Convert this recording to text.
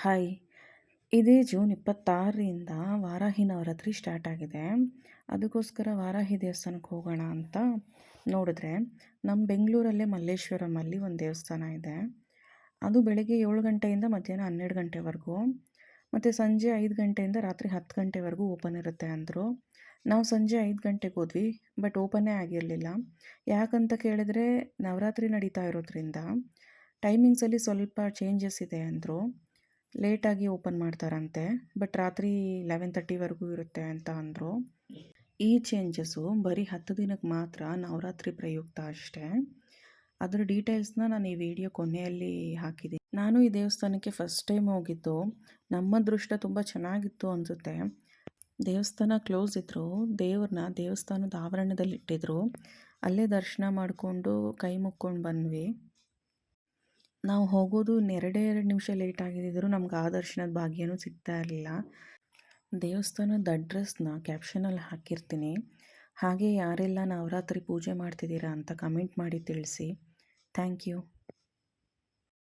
Hi. ಇದೇ June 26ರಿಂದ Varahi Navratri start ಆಗಿದೆ. ಅದಕ್ಕೋಸ್ಕರ ವಾರಾಹಿ ದೇವಸ್ಥಾನಕ್ಕೆ ಹೋಗೋಣ ಅಂತ ನೋಡಿದ್ರೆ, ನಮ್ಮ ಬೆಂಗಳೂರಲ್ಲೇ ಮಲ್ಲೇಶ್ವರಮಲ್ಲಿ ಒಂದು ದೇವಸ್ಥಾನ ಇದೆ. ಅದು ಬೆಳಗ್ಗೆ 7 ಗಂಟೆಯಿಂದ ಮಧ್ಯಾಹ್ನ 12 ಗಂಟೆವರೆಗೂ ಮತ್ತು ಸಂಜೆ 5 ಗಂಟೆಯಿಂದ ರಾತ್ರಿ 10 ಗಂಟೆವರೆಗೂ ಓಪನ್ ಇರುತ್ತೆ ಅಂದರು. ನಾವು ಸಂಜೆ 5 ಗಂಟೆಗೆ ಹೋದ್ವಿ, ಬಟ್ ಓಪನ್ನೇ ಆಗಿರಲಿಲ್ಲ. ಯಾಕಂತ ಕೇಳಿದ್ರೆ ನವರಾತ್ರಿ ನಡೀತಾ ಇರೋದ್ರಿಂದ ಟೈಮಿಂಗ್ಸಲ್ಲಿ ಸ್ವಲ್ಪ ಚೇಂಜಸ್ ಇದೆ ಅಂದರು. ಲೇಟಾಗಿ ಓಪನ್ ಮಾಡ್ತಾರಂತೆ, ಬಟ್ ರಾತ್ರಿ 11:30ವರೆಗೂ ಇರುತ್ತೆ ಅಂತ ಅಂದರು. ಈ ಚೇಂಜಸ್ಸು ಬರೀ 10 ದಿನಕ್ಕೆ ಮಾತ್ರ, ನವರಾತ್ರಿ ಪ್ರಯುಕ್ತ ಅಷ್ಟೇ. ಅದರ ಡೀಟೇಲ್ಸ್ನ ನಾನು ಈ ವಿಡಿಯೋ ಕೊನೆಯಲ್ಲಿ ಹಾಕಿದ್ದೀನಿ. ನಾನು ಈ ದೇವಸ್ಥಾನಕ್ಕೆ ಫಸ್ಟ್ ಟೈಮ್ ಹೋಗಿದ್ದು. ನಮ್ಮ ಅದೃಷ್ಟ ತುಂಬ ಚೆನ್ನಾಗಿತ್ತು ಅನಿಸುತ್ತೆ. ದೇವಸ್ಥಾನ ಕ್ಲೋಸ್ ಇದ್ದರು, ದೇವ್ರನ್ನ ದೇವಸ್ಥಾನದ ಆವರಣದಲ್ಲಿ ಇಟ್ಟಿದ್ರು. ಅಲ್ಲೇ ದರ್ಶನ ಮಾಡಿಕೊಂಡು ಕೈ ಮುಕ್ಕೊಂಡು ಬಂದ್ವಿ. ನಾವು ಹೋಗೋದು ಇನ್ನೆರಡೇ 2 ನಿಮಿಷ ಲೇಟ್ ಆಗಿದ್ದರೂ ನಮ್ಗೆ ಆ ದರ್ಶನದ ಭಾಗ್ಯನೂ ಸಿಗ್ತಾ ಇರಲಿಲ್ಲ. ದೇವಸ್ಥಾನದ ಅಡ್ರೆಸ್ನ ಕ್ಯಾಪ್ಷನಲ್ಲಿ ಹಾಕಿರ್ತೀನಿ. ಹಾಗೆ ಯಾರೆಲ್ಲ ನವರಾತ್ರಿ ಪೂಜೆ ಮಾಡ್ತಿದ್ದೀರಾ ಅಂತ ಕಮೆಂಟ್ ಮಾಡಿ ತಿಳಿಸಿ. Thank you.